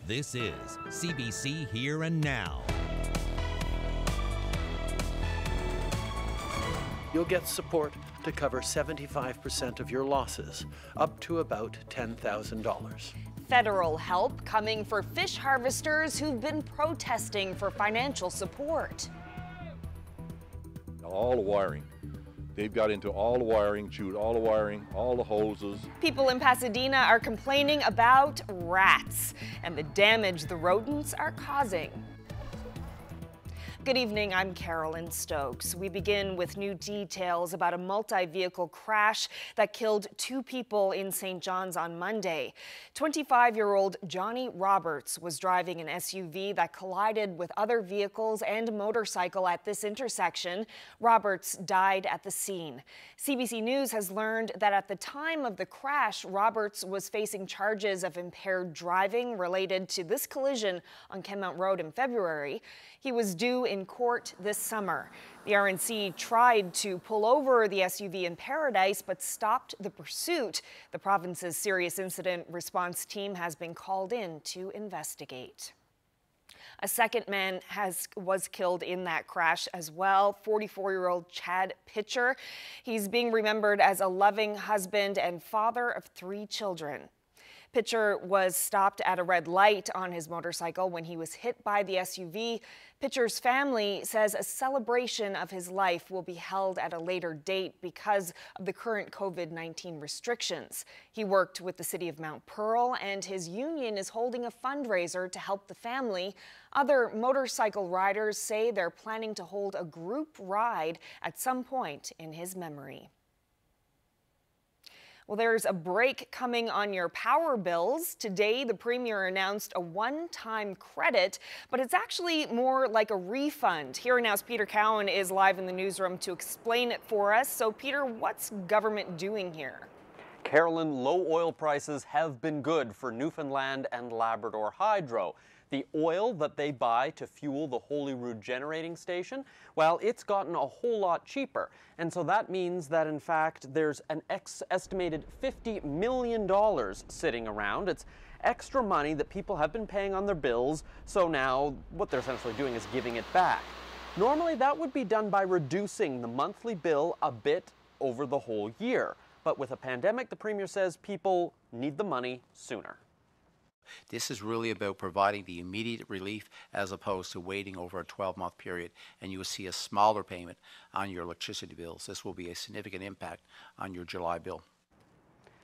This is CBC Here and Now. You'll get support to cover 75% of your losses, up to about $10,000. Federal help coming for fish harvesters who've been protesting for financial support. All the wiring. They've got into all the wiring, chewed all the wiring, all the hoses. People in Pasadena are complaining about rats and the damage the rodents are causing. Good evening, I'm Carolyn Stokes. We begin with new details about a multi-vehicle crash that killed 2 people in St. John's on Monday. 25-year-old Johnny Roberts was driving an SUV that collided with other vehicles and a motorcycle at this intersection. Roberts died at the scene. CBC News has learned that at the time of the crash, Roberts was facing charges of impaired driving related to this collision on Kenmount Road in February. He was due in court this summer. The RNC tried to pull over the SUV in Paradise, but stopped the pursuit. The province's serious incident response team has been called in to investigate. A second man was killed in that crash as well, 44-year-old Chad Pitcher. He's being remembered as a loving husband and father of 3 children. Pitcher was stopped at a red light on his motorcycle when he was hit by the SUV. Pitcher's family says a celebration of his life will be held at a later date because of the current COVID-19 restrictions. He worked with the city of Mount Pearl, and his union is holding a fundraiser to help the family. Other motorcycle riders say they're planning to hold a group ride at some point in his memory. Well, there's a break coming on your power bills. Today, the Premier announced a one-time credit, but it's actually more like a refund. Here Now's Peter Cowan is live in the newsroom to explain it for us. So, Peter, what's government doing here? Carolyn, low oil prices have been good for Newfoundland and Labrador Hydro. The oil that they buy to fuel the Holyrood generating station, well, it's gotten a whole lot cheaper. And so that means that, in fact, there's an estimated $50 million sitting around. It's extra money that people have been paying on their bills, so now what they're essentially doing is giving it back. Normally, that would be done by reducing the monthly bill a bit over the whole year. But with a pandemic, the Premier says people need the money sooner. This is really about providing the immediate relief as opposed to waiting over a 12-month period, and you will see a smaller payment on your electricity bills. This will be a significant impact on your July bill.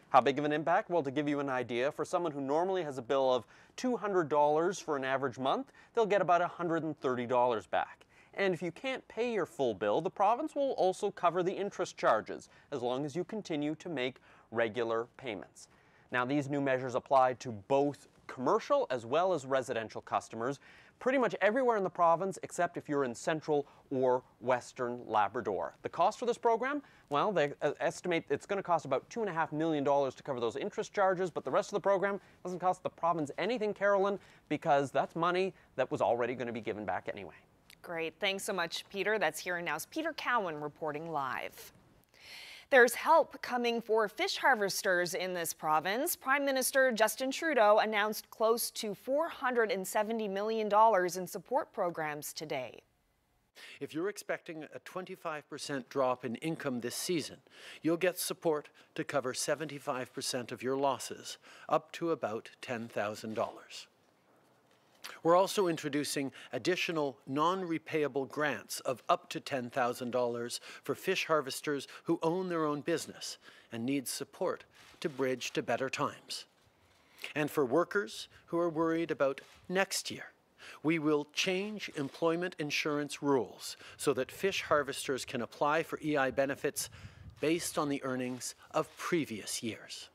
How big of an impact? Well, to give you an idea, for someone who normally has a bill of $200 for an average month, they'll get about $130 back. And if you can't pay your full bill, the province will also cover the interest charges as long as you continue to make regular payments. Now, these new measures apply to both commercial as well as residential customers pretty much everywhere in the province except if you're in central or western Labrador. The cost for this program, well, they estimate it's going to cost about $2.5 million to cover those interest charges, but the rest of the program doesn't cost the province anything, Carolyn, because that's money that was already going to be given back anyway. Great. Thanks so much, Peter. That's Here and Now's Peter Cowan reporting live. There's help coming for fish harvesters in this province. Prime Minister Justin Trudeau announced close to $470 million in support programs today. If you're expecting a 25% drop in income this season, you'll get support to cover 75% of your losses, up to about $10,000. We're also introducing additional non-repayable grants of up to $10,000 for fish harvesters who own their own business and need support to bridge to better times. And for workers who are worried about next year, we will change employment insurance rules so that fish harvesters can apply for EI benefits based on the earnings of previous years.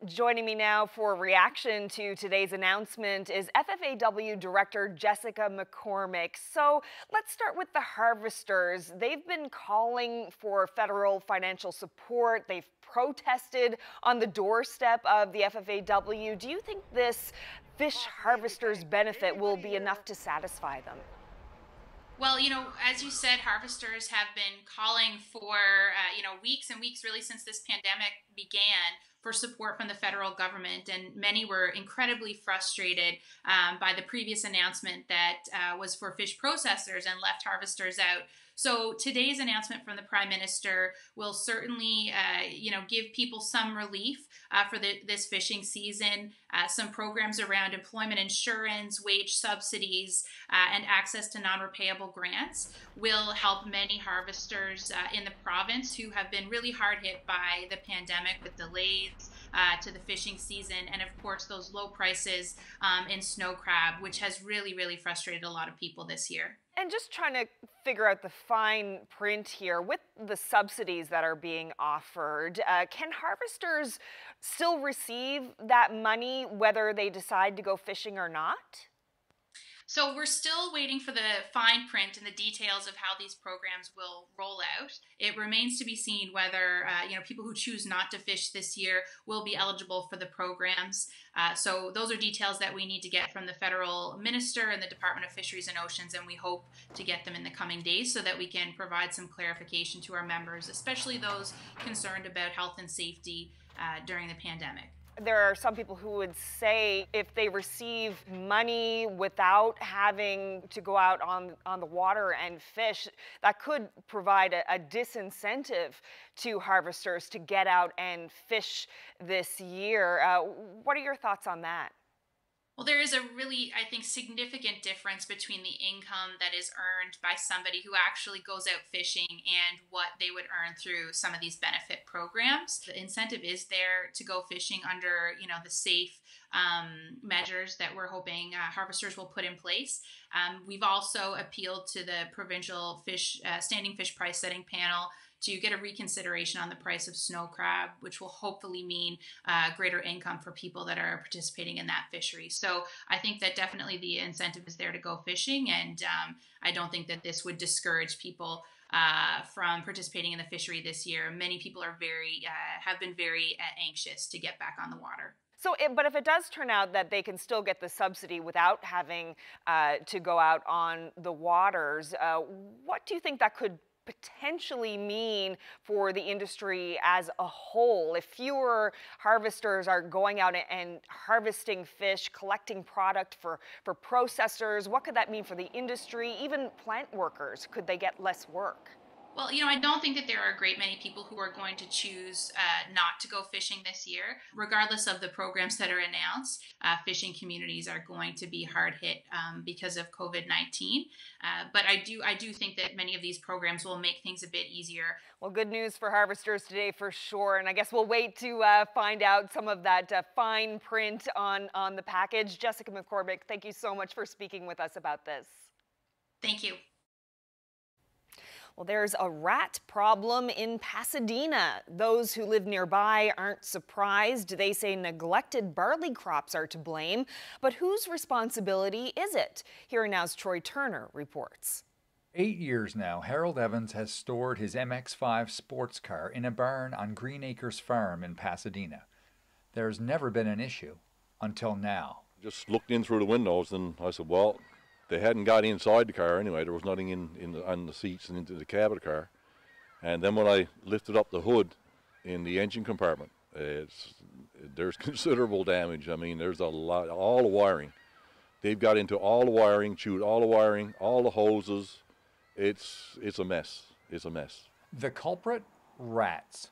Joining me now for a reaction to today's announcement is FFAW Director Jessica McCormick. So let's start with the harvesters. They've been calling for federal financial support. They've protested on the doorstep of the FFAW. Do you think this fish harvesters benefit will be enough to satisfy them? Well, as you said, harvesters have been calling for, weeks and weeks, really, since this pandemic began, for support from the federal government. And many were incredibly frustrated by the previous announcement that was for fish processors and left harvesters out. So today's announcement from the Prime Minister will certainly, give people some relief for this fishing season. Some programs around employment insurance, wage subsidies, and access to non-repayable grants will help many harvesters in the province who have been really hard hit by the pandemic, with delays to the fishing season, and of course those low prices in snow crab, which has really, really frustrated a lot of people this year. And just trying to figure out the fine print here with the subsidies that are being offered. Can harvesters still receive that money whether they decide to go fishing or not? So we're still waiting for the fine print and the details of how these programs will roll out. It remains to be seen whether people who choose not to fish this year will be eligible for the programs. So those are details that we need to get from the federal minister and the Department of Fisheries and Oceans, and we hope to get them in the coming days so that we can provide some clarification to our members, especially those concerned about health and safety during the pandemic. There are some people who would say if they receive money without having to go out on the water and fish, that could provide a disincentive to harvesters to get out and fish this year. What are your thoughts on that? Well, there is a really, I think, significant difference between the income that is earned by somebody who actually goes out fishing and what they would earn through some of these benefit programs. The incentive is there to go fishing under, the safe measures that we're hoping harvesters will put in place. We've also appealed to the provincial standing fish price setting panel to get a reconsideration on the price of snow crab, which will hopefully mean greater income for people that are participating in that fishery. So I think that definitely the incentive is there to go fishing, and I don't think that this would discourage people from participating in the fishery this year. Many people are have been very anxious to get back on the water. So, but if it does turn out that they can still get the subsidy without having to go out on the waters, what do you think that could potentially mean for the industry as a whole? If fewer harvesters are going out and harvesting fish, collecting product for processors, what could that mean for the industry? Even plant workers, could they get less work? Well, I don't think that there are a great many people who are going to choose not to go fishing this year. Regardless of the programs that are announced, fishing communities are going to be hard hit because of COVID-19. But I do think that many of these programs will make things a bit easier. Well, good news for harvesters today for sure. And I guess we'll wait to find out some of that fine print on the package. Jessica McCormick, thank you so much for speaking with us about this. Thank you. Well, there's a rat problem in Pasadena. Those who live nearby aren't surprised. They say neglected barley crops are to blame. But whose responsibility is it? Here Now's Troy Turner reports. 8 years now, Harold Evans has stored his MX-5 sports car in a barn on Green Acres Farm in Pasadena. There's never been an issue until now. Just looked in through the windows and I said, well, they hadn't got inside the car anyway. There was nothing on the seats and into the cab of the car. And then when I lifted up the hood in the engine compartment, there's considerable damage. I mean, there's a lot, all the wiring. They've got into all the wiring, chewed all the wiring, all the hoses. It's a mess. It's a mess. The culprit? Rats.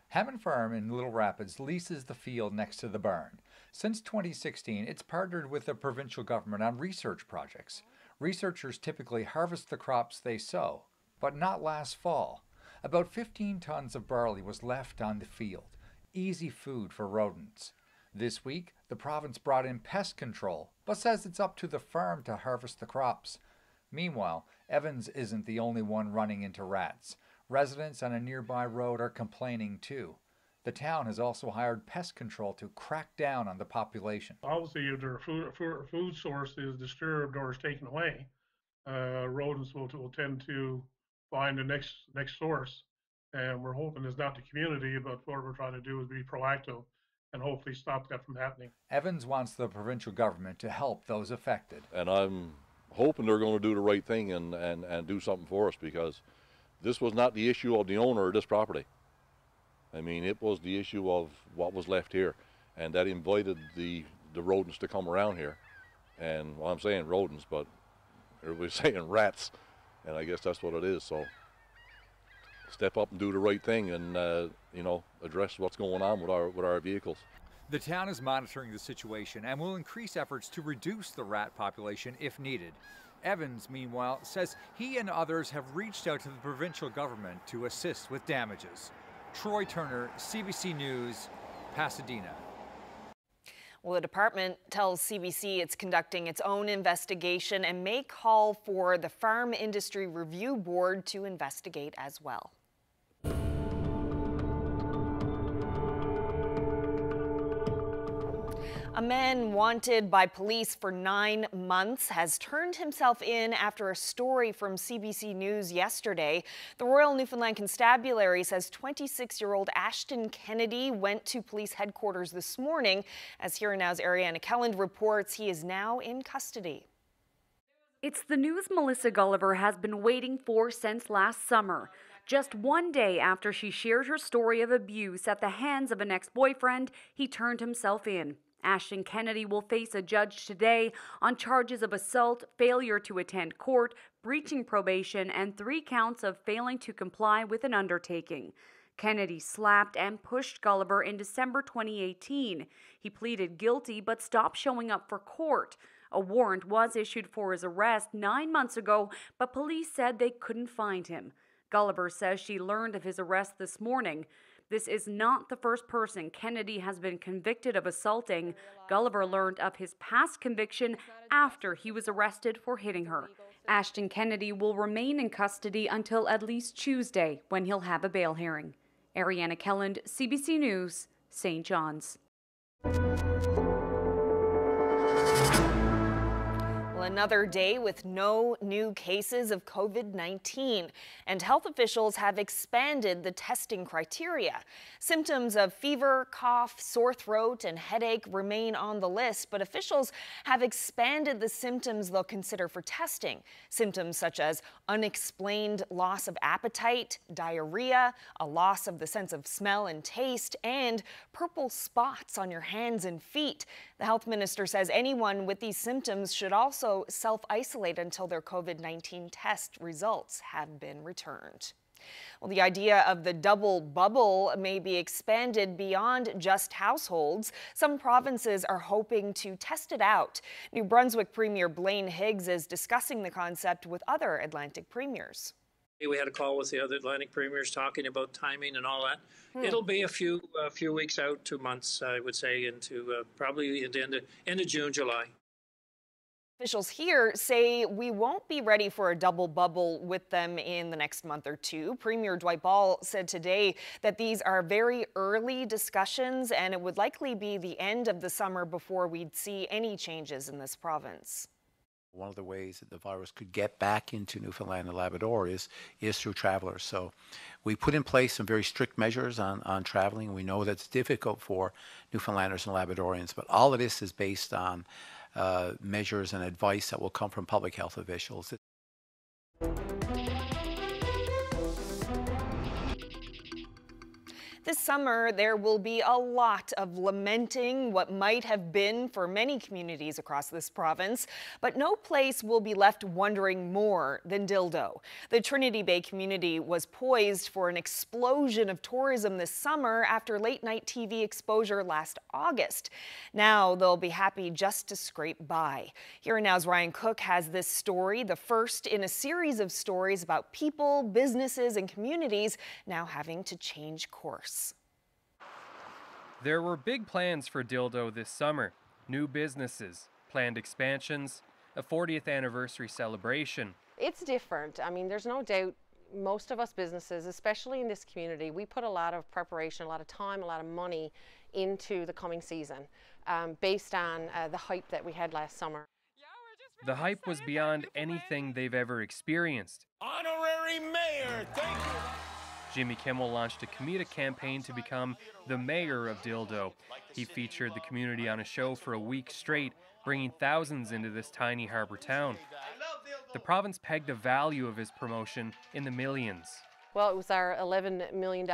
Hammond Farm in Little Rapids leases the field next to the barn. Since 2016, it's partnered with the provincial government on research projects. Researchers typically harvest the crops they sow, but not last fall. About 15 tons of barley was left on the field, easy food for rodents. This week, the province brought in pest control, but says it's up to the farm to harvest the crops. Meanwhile, Evans isn't the only one running into rats. Residents on a nearby road are complaining too. The town has also hired pest control to crack down on the population. Obviously, if their food source is disturbed or is taken away, rodents will tend to find the next source. And we're hoping it's not the community, but what we're trying to do is be proactive and hopefully stop that from happening. Evans wants the provincial government to help those affected. And I'm hoping they're going to do the right thing and do something for us, because this was not the issue of the owner of this property. I mean, it was the issue of what was left here, and that invited the rodents to come around here. And well, I'm saying rodents, but everybody's saying rats, and I guess that's what it is. So step up and do the right thing, and you know, address what's going on with our vehicles. The town is monitoring the situation and will increase efforts to reduce the rat population if needed. Evans, meanwhile, says he and others have reached out to the provincial government to assist with damages. Troy Turner, CBC News, Pasadena. Well, the department tells CBC it's conducting its own investigation and may call for the Farm Industry Review Board to investigate as well. A man wanted by police for 9 months has turned himself in after a story from CBC News yesterday. The Royal Newfoundland Constabulary says 26-year-old Ashton Kennedy went to police headquarters this morning. As Here and Now's Ariana Kelland reports, he is now in custody. It's the news Melissa Gulliver has been waiting for since last summer. Just one day after she shared her story of abuse at the hands of an ex-boyfriend, he turned himself in. Ashton Kennedy will face a judge today on charges of assault, failure to attend court, breaching probation, and 3 counts of failing to comply with an undertaking. Kennedy slapped and pushed Gulliver in December 2018. He pleaded guilty but stopped showing up for court. A warrant was issued for his arrest 9 months ago, but police said they couldn't find him. Gulliver says she learned of his arrest this morning. This is not the first person Kennedy has been convicted of assaulting. Gulliver learned of his past conviction after he was arrested for hitting her. Ashton Kennedy will remain in custody until at least Tuesday, when he'll have a bail hearing. Ariana Kelland, CBC News, St. John's. Another day with no new cases of COVID-19, and health officials have expanded the testing criteria. Symptoms of fever, cough, sore throat, and headache remain on the list, but officials have expanded the symptoms they'll consider for testing. Symptoms such as unexplained loss of appetite, diarrhea, a loss of the sense of smell and taste, and purple spots on your hands and feet. The health minister says anyone with these symptoms should also self-isolate until their COVID-19 test results have been returned. Well, the idea of the double bubble may be expanded beyond just households. Some provinces are hoping to test it out. New Brunswick Premier Blaine Higgs is discussing the concept with other Atlantic premiers. We had a call with the other Atlantic premiers talking about timing and all that. It'll be a few weeks out, 2 months, I would say, into probably at the end of June, July. Officials here say we won't be ready for a double bubble with them in the next month or two. Premier Dwight Ball said today that these are very early discussions and it would likely be the end of the summer before we'd see any changes in this province. One of the ways that the virus could get back into Newfoundland and Labrador is through travelers. So we put in place some very strict measures on traveling. We know that's difficult for Newfoundlanders and Labradorians, but all of this is based on measures and advice that will come from public health officials. This summer, there will be a lot of lamenting what might have been for many communities across this province, but no place will be left wondering more than Dildo. The Trinity Bay community was poised for an explosion of tourism this summer after late-night TV exposure last August. Now they'll be happy just to scrape by. Here and Now's Ryan Cook has this story, the first in a series of stories about people, businesses, and communities now having to change course. There were big plans for Dildo this summer. New businesses, planned expansions, a 40th anniversary celebration. It's different. I mean, there's no doubt most of us businesses, especially in this community, we put a lot of preparation, a lot of time, a lot of money into the coming season based on the hype that we had last summer. The hype was beyond anything they've ever experienced. Honorary Mayor, thank you. Jimmy Kimmel launched a comedic campaign to become the mayor of Dildo. He featured the community on a show for a week straight, bringing thousands into this tiny harbor town. The province pegged the value of his promotion in the millions. Well, it was our $11 million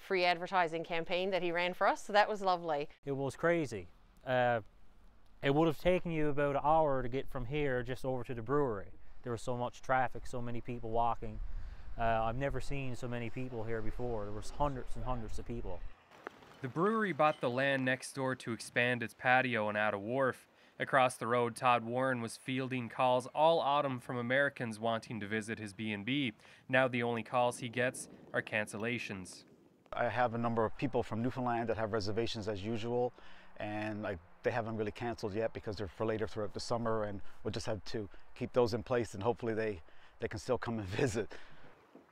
free advertising campaign that he ran for us, so that was lovely. It was crazy. It would have taken you about an hour to get from here just over to the brewery. There was so much traffic, so many people walking. I've never seen so many people here before. There was hundreds and hundreds of people. The brewery bought the land next door to expand its patio and add a wharf. Across the road, Todd Warren was fielding calls all autumn from Americans wanting to visit his B&B. Now the only calls he gets are cancellations. I have a number of people from Newfoundland that have reservations as usual, and they haven't really canceled yet because they're for later throughout the summer, and we'll just have to keep those in place, and hopefully they can still come and visit.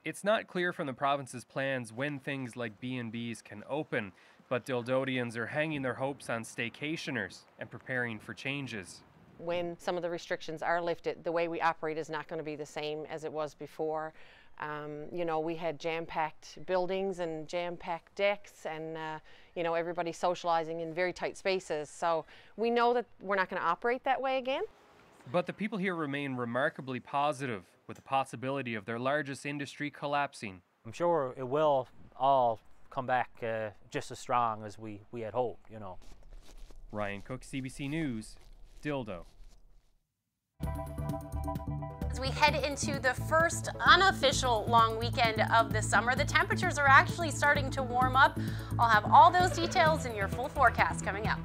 It's not clear from the province's plans when things like B&Bs can open, but Dildodians are hanging their hopes on staycationers and preparing for changes. When some of the restrictions are lifted, the way we operate is not going to be the same as it was before. You know, we had jam-packed buildings and jam-packed decks, and you know, everybody socializing in very tight spaces. So we know that we're not going to operate that way again. But the people here remain remarkably positive, with the possibility of their largest industry collapsing. I'm sure it will all come back just as strong as we had hoped, you know. Ryan Cook, CBC News, Dildo. As we head into the first unofficial long weekend of the summer, the temperatures are actually starting to warm up. I'll have all those details in your full forecast coming up.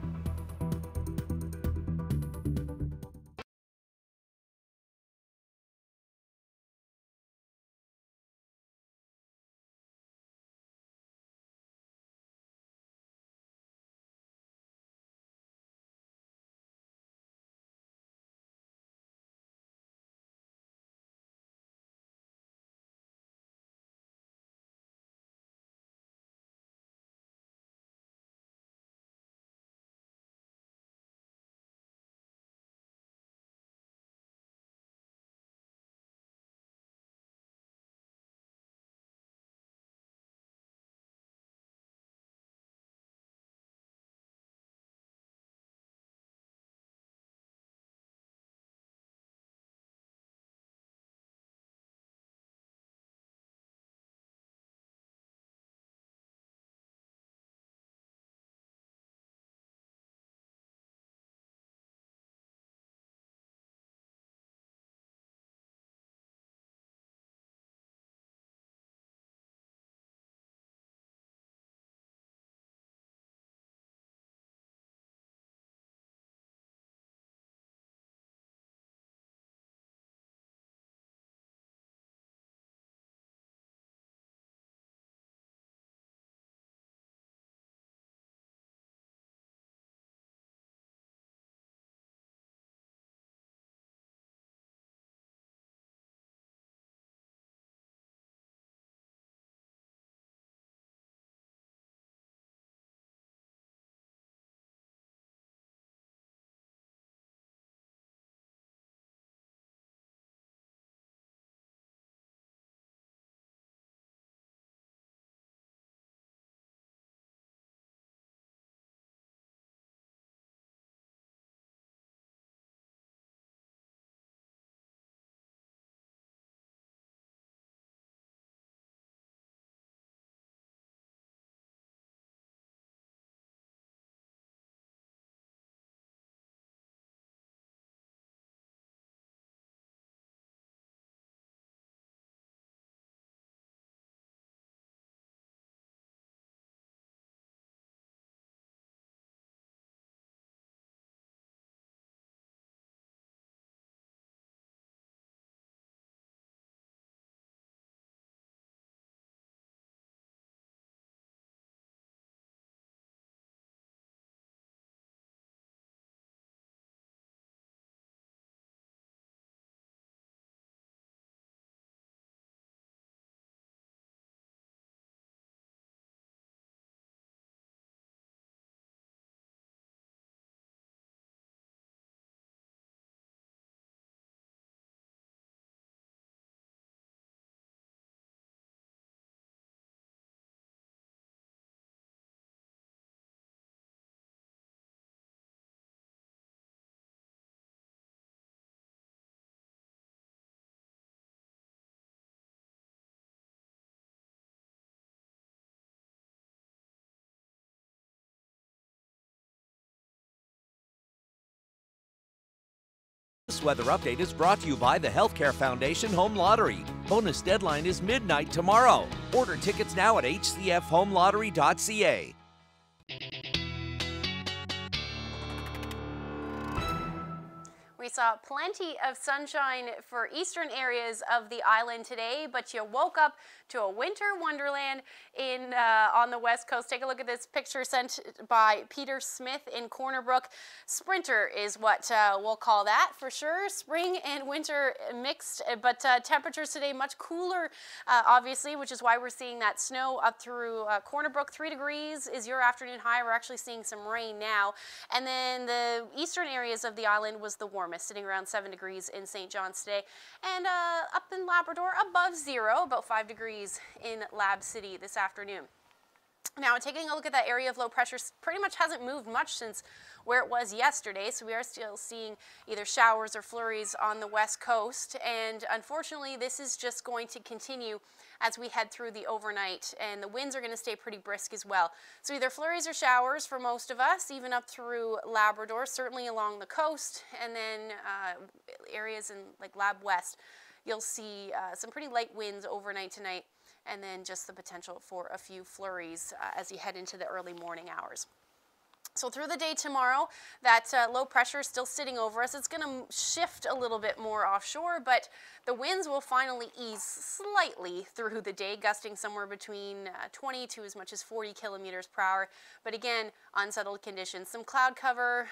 This weather update is brought to you by the Healthcare Foundation Home Lottery. Bonus deadline is midnight tomorrow. Order tickets now at hcfhomelottery.ca. We saw plenty of sunshine for eastern areas of the island today, but you woke up to a winter wonderland on the west coast. Take a look at this picture sent by Peter Smith in Corner Brook. Sprinter is what we'll call that for sure. Spring and winter mixed, but temperatures today much cooler, obviously, which is why we're seeing that snow up through Corner Brook. 3 degrees is your afternoon high. We're actually seeing some rain now. And then the eastern areas of the island was the warmest, sitting around 7 degrees in St. John's today. And up in Labrador, above 0, about 5 degrees in Lab City this afternoon. Now, taking a look at that area of low pressure, pretty much hasn't moved much since where it was yesterday, so we are still seeing either showers or flurries on the west coast, and unfortunately this is just going to continue as we head through the overnight, and the winds are going to stay pretty brisk as well. So either flurries or showers for most of us, even up through Labrador, certainly along the coast, and then areas in like Lab West. You'll see some pretty light winds overnight tonight, and then just the potential for a few flurries as you head into the early morning hours. So through the day tomorrow, that low pressure is still sitting over us. It's going to shift a little bit more offshore, but the winds will finally ease slightly through the day, gusting somewhere between 20 to as much as 40 kilometers per hour. But again, unsettled conditions. Some cloud cover,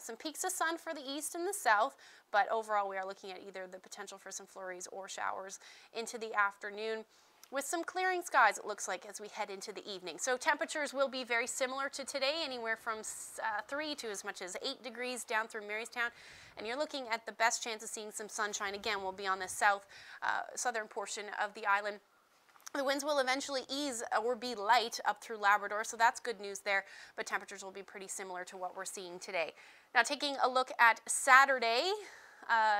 some peaks of sun for the east and the south, but overall we are looking at either the potential for some flurries or showers into the afternoon, with some clearing skies, it looks like, as we head into the evening. So temperatures will be very similar to today, anywhere from 3 to as much as 8 degrees down through Marystown. And you're looking at the best chance of seeing some sunshine. Again, we'll be on the southern portion of the island. The winds will eventually ease or be light up through Labrador, so that's good news there, but temperatures will be pretty similar to what we're seeing today. Now, taking a look at Saturday,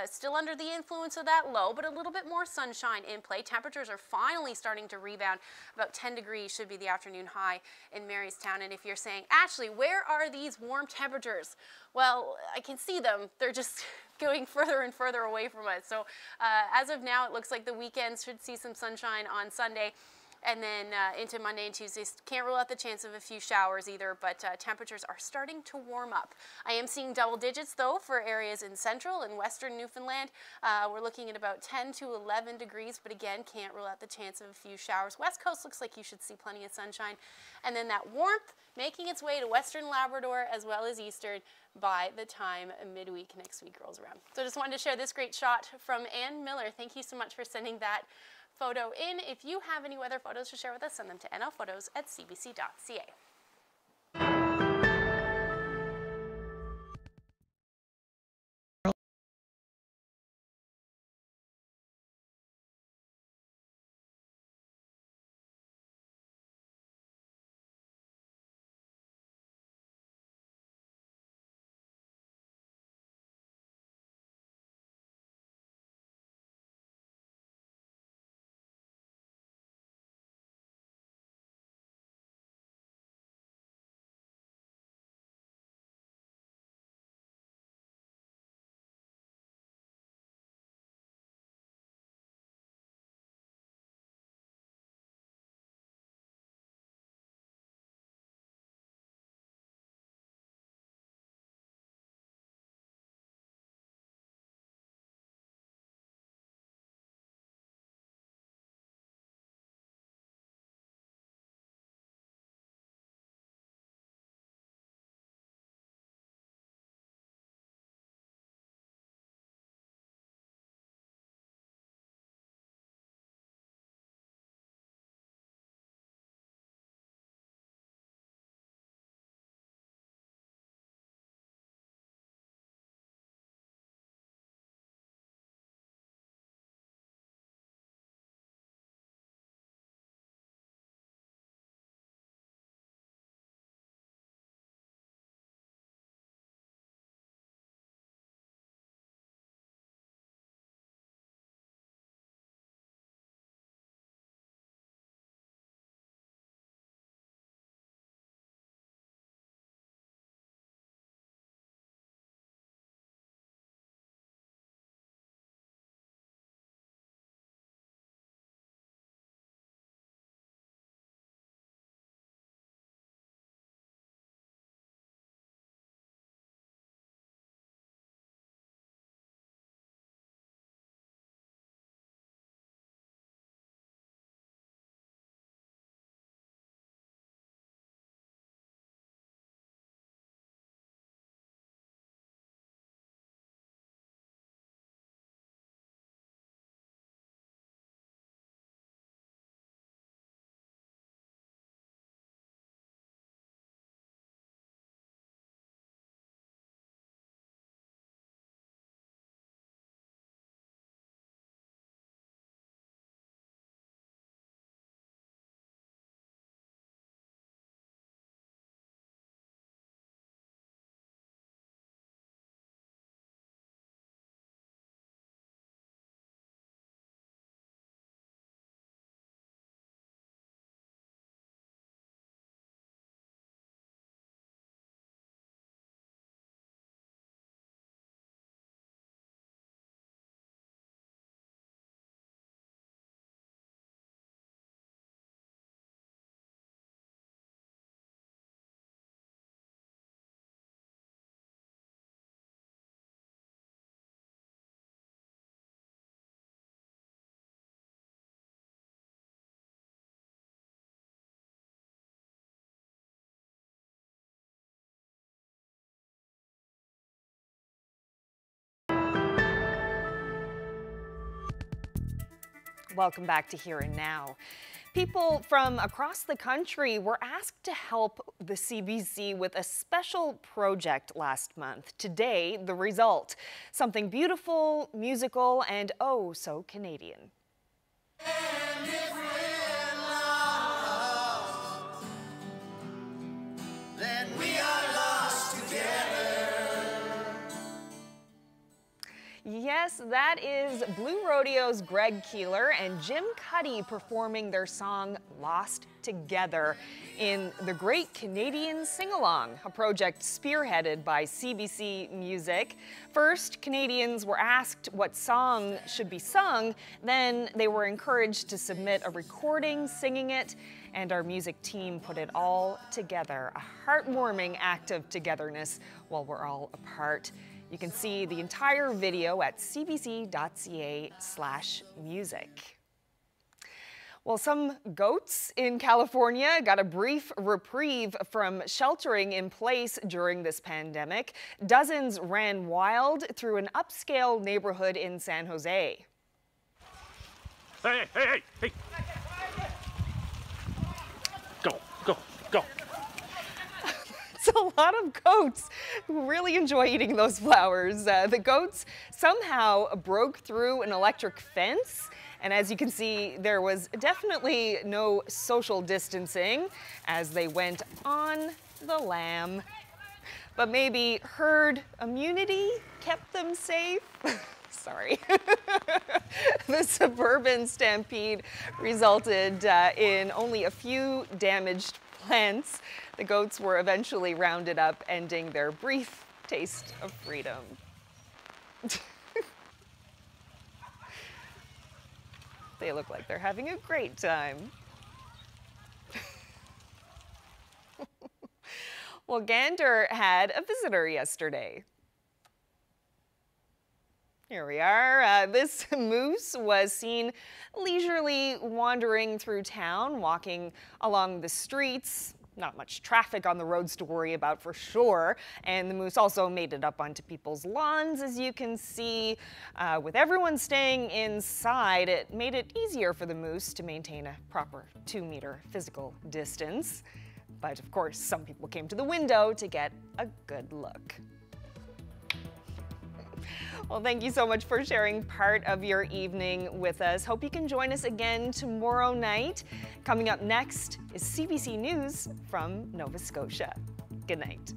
still under the influence of that low, but a little bit more sunshine in play. Temperatures are finally starting to rebound. About 10 degrees should be the afternoon high in Marystown. And if you're saying, Ashley, where are these warm temperatures? Well, I can see them. They're just going further and further away from us. So as of now, it looks like the weekends should see some sunshine on Sunday. And then into Monday and Tuesday, can't rule out the chance of a few showers either, but temperatures are starting to warm up. I am seeing double digits, though, for areas in central and western Newfoundland. We're looking at about 10 to 11 degrees, but again, can't rule out the chance of a few showers. West coast looks like you should see plenty of sunshine. And then that warmth making its way to western Labrador as well as eastern by the time midweek next week rolls around. So just wanted to share this great shot from Ann Miller. Thank you so much for sending that photo in. If you have any weather photos to share with us, send them to nlphotos@cbc.ca. Welcome back to Here and Now. People from across the country were asked to help the CBC with a special project last month. Today, the result. Something beautiful, musical, and oh so Canadian. Yes, that is Blue Rodeo's Greg Keeler and Jim Cuddy performing their song Lost Together in the Great Canadian Sing-Along, a project spearheaded by CBC Music. First, Canadians were asked what song should be sung, then they were encouraged to submit a recording singing it, and our music team put it all together, a heartwarming act of togetherness while we're all apart. You can see the entire video at cbc.ca/music. Well, some goats in California got a brief reprieve from sheltering in place during this pandemic. Dozens ran wild through an upscale neighborhood in San Jose. Hey, hey, hey, hey! Go, go, go! It's a lot of goats who really enjoy eating those flowers. The goats somehow broke through an electric fence, and as you can see, there was definitely no social distancing as they went on the lam. But maybe herd immunity kept them safe? Sorry. The suburban stampede resulted in only a few damaged plants. The goats were eventually rounded up, ending their brief taste of freedom. They look like they're having a great time. Well, Gander had a visitor yesterday. Here we are. This moose was seen leisurely wandering through town, walking along the streets. Not much traffic on the roads to worry about for sure. And the moose also made it up onto people's lawns, as you can see. With everyone staying inside, it made it easier for the moose to maintain a proper 2-meter physical distance. But of course, some people came to the window to get a good look. Well, thank you so much for sharing part of your evening with us. Hope you can join us again tomorrow night. Coming up next is CBC News from Nova Scotia. Good night.